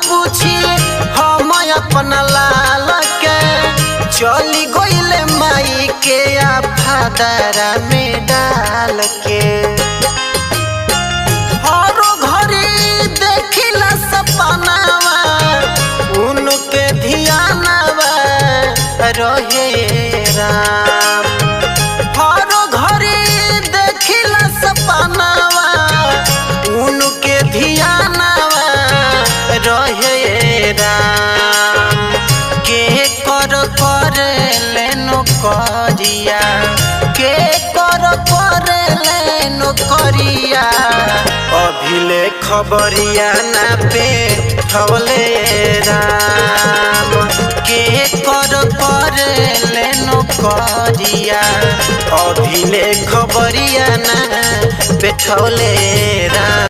पूछी हम अपना लाल के चली गईले माई के फादरा में डाल के। हर घड़ी देखिला सपनावा उनके ध्यानवा रहे राम। हर घड़ी देखिला सपनावा उनके ध्यानवा रहे राम। के कर लेनो करिया के कर लेनो करिया अभिले खबरिया ना पे ठवले राम। के कर लेनो करिया अभिले खबरिया ना पे ठवले राम।